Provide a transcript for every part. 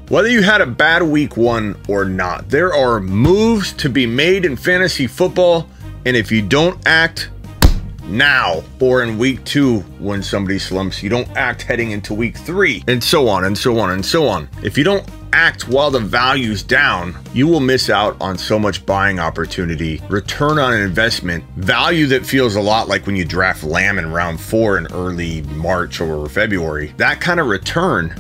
Whether you had a bad week 1 or not, there are moves to be made in fantasy football, and if you don't act now or in week 2 when somebody slumps, you don't act heading into week 3, and so on and so on and so on. If you don't act while the value's down, you will miss out on so much buying opportunity, return on investment, value that feels a lot like when you draft Lamb in round 4 in early March or February. That kind of return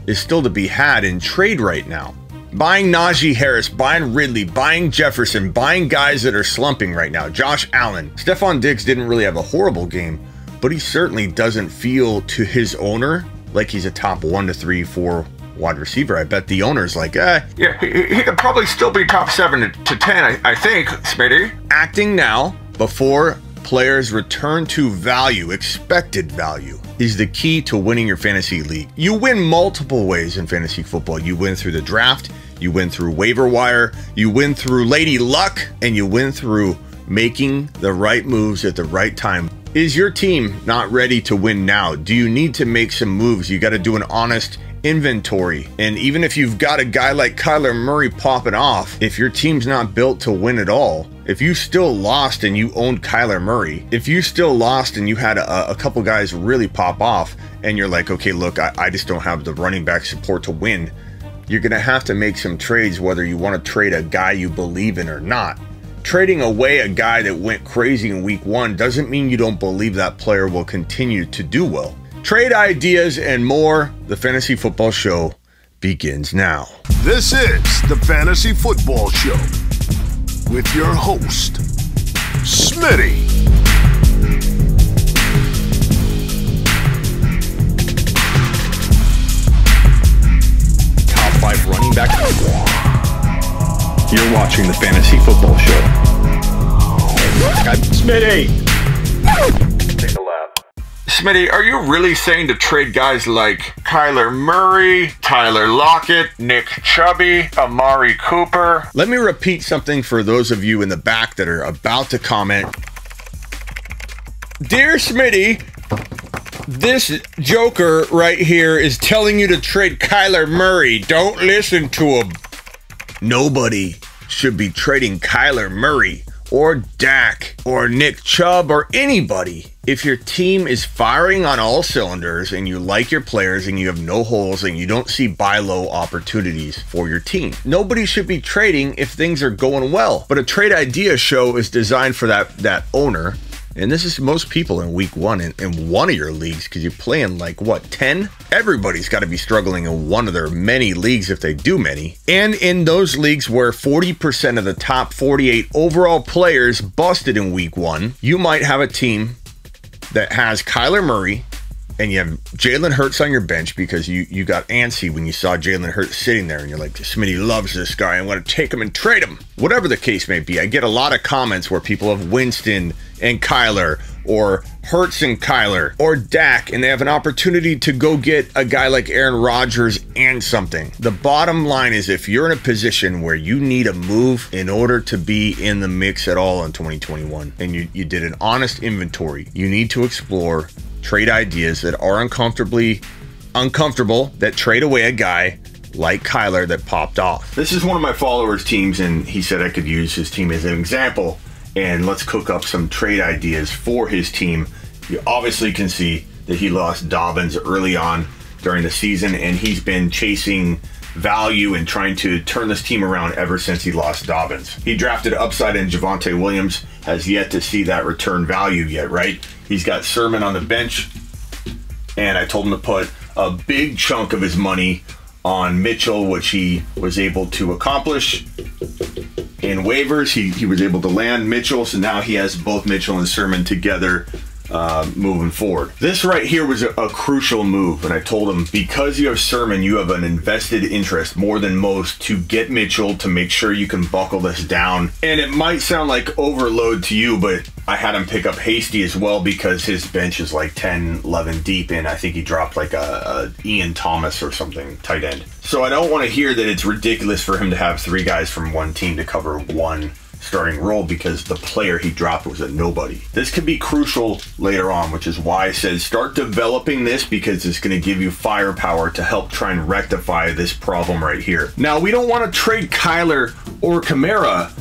is still to be had in trade right now. Buying Najee Harris, buying Ridley, buying Jefferson, buying guys that are slumping right now. Josh Allen. Stephon Diggs didn't really have a horrible game, but he certainly doesn't feel to his owner like he's a top 1 to 3, 4 wide receiver. I bet the owner's like, yeah, he could probably still be top 7 to 10, I think, Smitty. Acting now before players return to value, expected value, is the key to winning your fantasy league. You win multiple ways in fantasy football. You win through the draft, you win through waiver wire, you win through Lady Luck, and you win through making the right moves at the right time. Is your team not ready to win now? Do you need to make some moves? You got to do an honest inventory. And even if you've got a guy like Kyler Murray popping off, if your team's not built to win at all, if you still lost and you owned Kyler Murray, if you still lost and you had a couple guys really pop off and you're like, okay, look, I just don't have the running back support to win, you're going to have to make some trades whether you want to trade a guy you believe in or not. Trading away a guy that went crazy in week 1 doesn't mean you don't believe that player will continue to do well. Trade ideas and more. The Fantasy Football Show begins now. This is the Fantasy Football Show with your host, Smitty. Top 5 running back. You're watching the Fantasy Football Show. Smitty! Take a lap. Smitty, are you really saying to trade guys like Kyler Murray, Tyler Lockett, Nick Chubb, Amari Cooper? Let me repeat something for those of you in the back that are about to comment. Dear Smitty, this joker right here is telling you to trade Kyler Murray. Don't listen to him. Nobody should be trading Kyler Murray or Dak or Nick Chubb or anybody. If your team is firing on all cylinders and you like your players and you have no holes and you don't see buy low opportunities for your team, nobody should be trading if things are going well. But a trade idea show is designed for that owner. And this is most people in week 1 in one of your leagues, because you play in like, what, 10? Everybody's got to be struggling in one of their many leagues if they do many. And in those leagues where 40% of the top 48 overall players busted in week 1, you might have a team that has Kyler Murray and you have Jalen Hurts on your bench because you got antsy when you saw Jalen Hurts sitting there and you're like, Smitty loves this guy, I'm going to take him and trade him. Whatever the case may be, I get a lot of comments where people have Winston and Kyler or Hurts and Kyler or Dak, and they have an opportunity to go get a guy like Aaron Rodgers and something. The bottom line is, if you're in a position where you need a move in order to be in the mix at all in 2021, and you did an honest inventory, you need to explore trade ideas that are uncomfortable, that trade away a guy like Kyler that popped off. This is one of my followers' teams, and he said I could use his team as an example, and let's cook up some trade ideas for his team. You obviously can see that he lost Dobbins early on during the season, and he's been chasing value and trying to turn this team around ever since he lost Dobbins. He drafted upside in Javonte Williams, has yet to see that return value yet, right? He's got Sermon on the bench, and I told him to put a big chunk of his money on Mitchell, which he was able to accomplish in waivers. He was able to land Mitchell, so now he has both Mitchell and Sermon together moving forward. This right here was a crucial move, and I told him, because you have Sermon, you have an invested interest more than most to get Mitchell to make sure you can buckle this down. And it might sound like overload to you, but I had him pick up Hasty as well because his bench is like 10, 11 deep, and I think he dropped like a Ian Thomas or something, tight end. So I don't want to hear that it's ridiculous for him to have 3 guys from one team to cover one starting role because the player he dropped was a nobody. This could be crucial later on, which is why I said start developing this, because it's going to give you firepower to help try and rectify this problem right here. Now, we don't want to trade Kyler or Kamara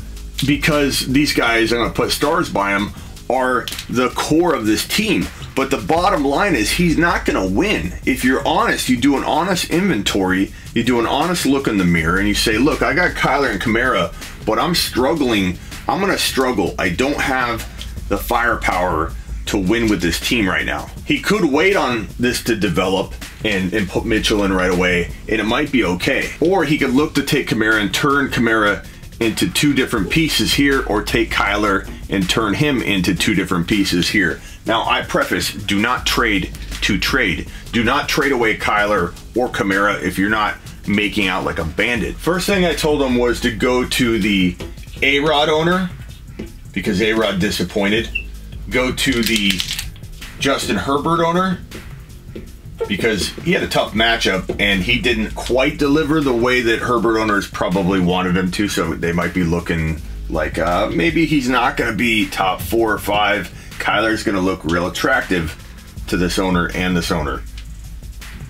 because these guys, I'm going to put stars by them, are the core of this team. But the bottom line is he's not going to win. If you're honest, you do an honest inventory, you do an honest look in the mirror, and you say, look, I got Kyler and Kamara, but I'm struggling. I'm going to struggle. I don't have the firepower to win with this team right now. He could wait on this to develop and put Mitchell in right away, and it might be okay. Or he could look to take Kamara and turn Kamara into two different pieces here, or take Kyler and turn him into two different pieces here. Now, I preface, do not trade to trade. Do not trade away Kyler or Kamara if you're not making out like a bandit. First thing I told him was to go to the A-Rod owner, because A-Rod disappointed. Go to the Justin Herbert owner, because he had a tough matchup and he didn't quite deliver the way that Herbert owners probably wanted him to, so they might be looking like maybe he's not going to be top 4 or 5. Kyler's going to look real attractive to this owner and this owner.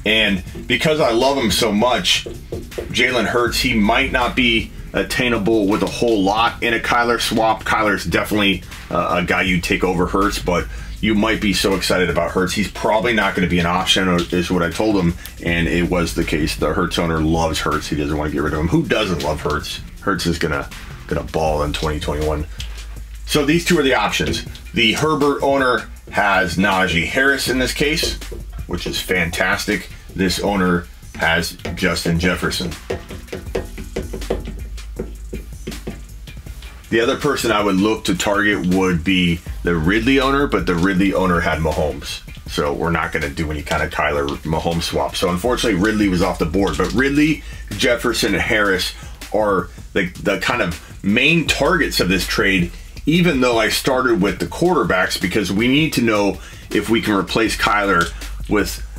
And because I love him so much, Jalen Hurts, he might not be attainable with a whole lot in a Kyler swap. Kyler's definitely a guy you'd take over Hurts, but you might be so excited about Hurts, he's probably not going to be an option, is what I told him, and it was the case. The Hurts owner loves Hurts. He doesn't want to get rid of him. Who doesn't love Hurts? Hurts is gonna ball in 2021. So these two are the options. The Herbert owner has Najee Harris in this case, which is fantastic. This owner has Justin Jefferson. The other person I would look to target would be the Ridley owner, but the Ridley owner had Mahomes. So we're not going to do any kind of Kyler Mahomes swap. So unfortunately, Ridley was off the board. But Ridley, Jefferson, and Harris are the kind of main targets of this trade, even though I started with the quarterbacks, because we need to know if we can replace Kyler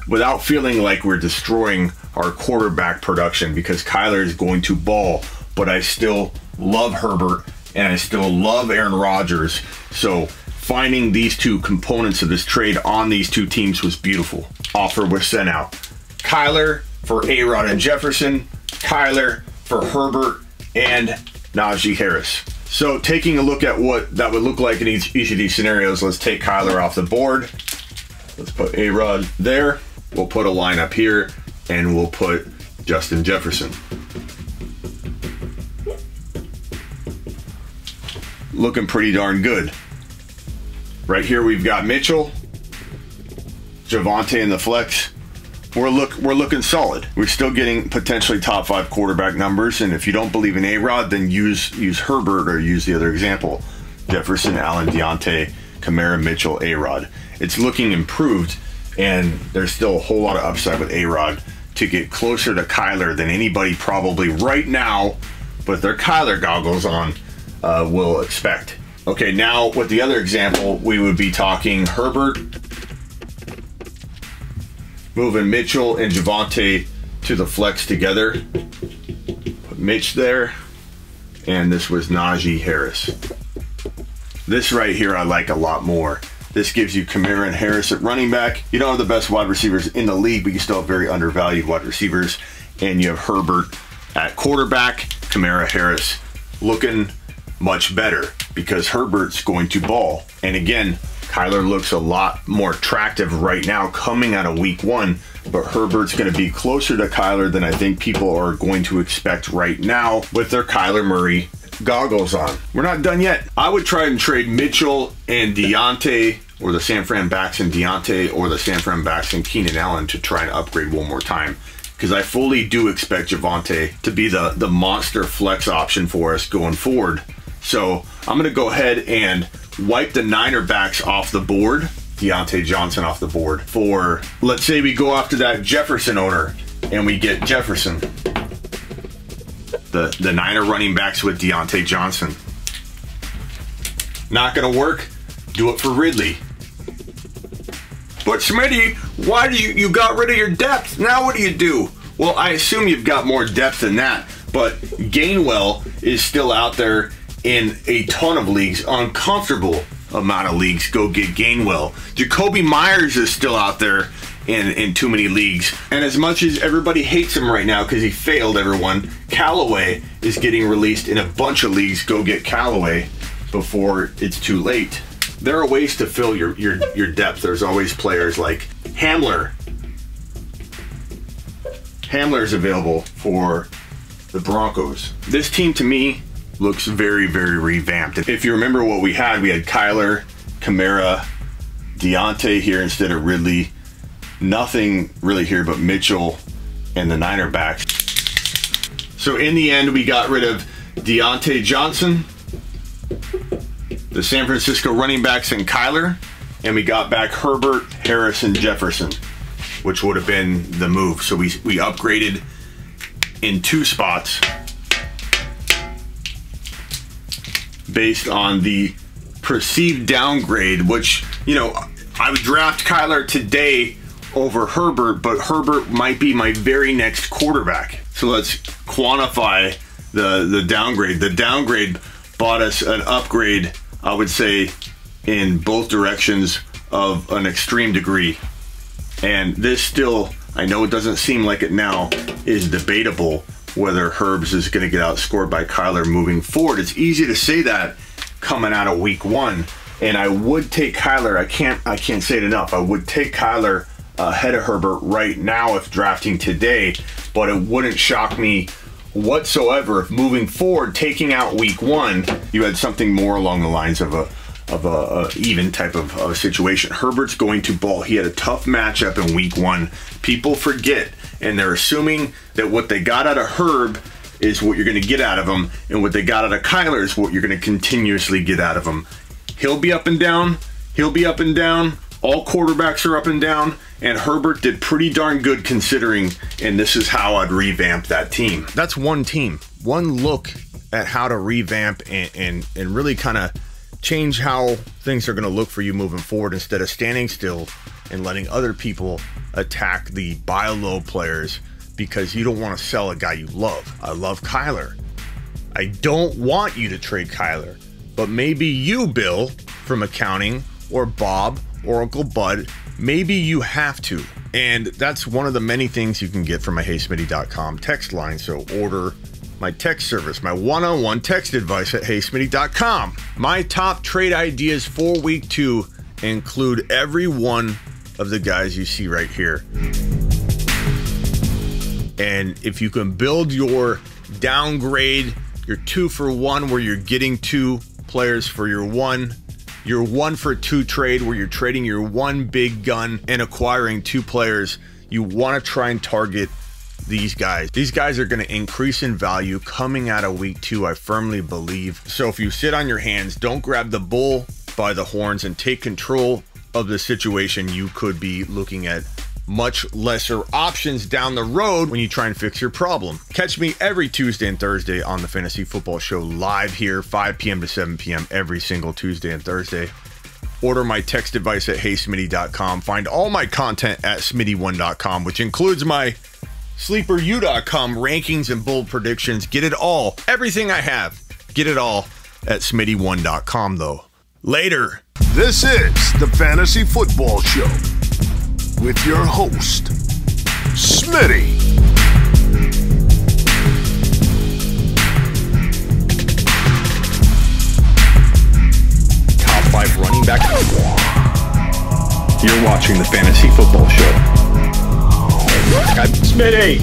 without feeling like we're destroying our quarterback production, because Kyler is going to ball. But I still love Herbert and I still love Aaron Rodgers. So finding these two components of this trade on these two teams was beautiful. Offer was sent out. Kyler for A-Rod and Jefferson, Kyler for Herbert and Najee Harris. So taking a look at what that would look like in each of these scenarios, let's take Kyler off the board. Let's put A-Rod there. We'll put a line up here, and we'll put Justin Jefferson. Looking pretty darn good. Right here we've got Mitchell, Javonte in the flex. We're looking solid. We're still getting potentially top 5 quarterback numbers, and if you don't believe in A-Rod, then use Herbert, or use the other example. Jefferson, Allen, Deontay, Kamara, Mitchell, A-Rod. It's looking improved, and there's still a whole lot of upside with A-Rod to get closer to Kyler than anybody probably right now, with their Kyler goggles on, will expect. Okay, now with the other example, we would be talking Herbert, moving Mitchell and Javonte to the flex together. Put Mitch there, and this was Najee Harris. This right here I like a lot more. This gives you Kamara and Harris at running back. You don't have the best wide receivers in the league, but you still have very undervalued wide receivers. And you have Herbert at quarterback, Kamara, Harris looking much better because Herbert's going to ball. And again, Kyler looks a lot more attractive right now coming out of week 1, but Herbert's going to be closer to Kyler than I think people are going to expect right now with their Kyler Murray goggles on. We're not done yet. I would try and trade Mitchell and Deontay, or the San Fran backs and Deontay, or the San Fran backs and Keenan Allen to try and upgrade one more time, because I fully do expect Javonte to be the monster flex option for us going forward. So I'm going to go ahead and wipe the Niner backs off the board, Deontay Johnson off the board, for, let's say we go after that Jefferson owner and we get Jefferson. The Niner running backs with Deontay Johnson. Not going to work? Do it for Ridley. But Smitty, why do you got rid of your depth? Now what do you do? Well, I assume you've got more depth than that, but Gainwell is still out there, in a ton of leagues, uncomfortable amount of leagues, go get Gainwell. Jacoby Myers is still out there in too many leagues. And as much as everybody hates him right now because he failed everyone, Callaway is getting released in a bunch of leagues. Go get Callaway before it's too late. There are ways to fill your depth. There's always players like Hamler. Hamler is available for the Broncos. This team to me looks very, very revamped. If you remember what we had Kyler, Kamara, Deontay here instead of Ridley. Nothing really here but Mitchell and the Niner backs. So in the end, we got rid of Deontay Johnson, the San Francisco running backs, and Kyler, and we got back Herbert, Harris, and Jefferson, which would have been the move. So we upgraded in 2 spots based on the perceived downgrade, which, you know, I would draft Kyler today over Herbert, but Herbert might be my very next quarterback. So let's quantify the downgrade. The downgrade bought us an upgrade, I would say, in both directions of an extreme degree. And this still, I know it doesn't seem like it now, is debatable whether Herbs is going to get outscored by Kyler moving forward. It's easy to say that coming out of week 1. And I would take Kyler, I can't say it enough, I would take Kyler ahead of Herbert right now if drafting today, but it wouldn't shock me whatsoever if moving forward, taking out week 1, you had something more along the lines of a even type of situation. Herbert's going to ball. He had a tough matchup in week 1. People forget, and they're assuming that what they got out of Herb is what you're going to get out of him, and what they got out of Kyler is what you're going to continuously get out of him. He'll be up and down. He'll be up and down. All quarterbacks are up and down, and Herbert did pretty darn good considering, and this is how I'd revamp that team. That's one team, one look at how to revamp and really kind of change how things are going to look for you moving forward instead of standing still and letting other people attack the buy low players because you don't want to sell a guy you love. I love Kyler. I don't want you to trade Kyler, but maybe you, Bill, from accounting, or Bob, or Uncle Bud, maybe you have to. And that's one of the many things you can get from my HeySmitty.com text line. So order my text service, my one-on-one text advice at HeySmitty.com. My top trade ideas for week 2 include every one of the guys you see right here. And if you can build your downgrade, your 2-for-1 where you're getting 2 players for your 1-for-2 trade where you're trading your 1 big gun and acquiring 2 players, you want to try and target these guys. These guys are going to increase in value coming out of week 2, I firmly believe. So if you sit on your hands, don't grab the bull by the horns and take control of the situation. You could be looking at much lesser options down the road when you try and fix your problem. Catch me every Tuesday and Thursday on the Fantasy Football Show live here, 5 p.m. to 7 p.m. every single Tuesday and Thursday. Order my text advice at HeySmitty.com. Find all my content at Smitty1.com, which includes my SleeperU.com rankings and bold predictions. Get it all. Everything I have. Get it all at Smitty1.com, though. Later. This is the Fantasy Football Show with your host, Smitty. Top 5 running back. You're watching the Fantasy Football Show. I'm Smitty.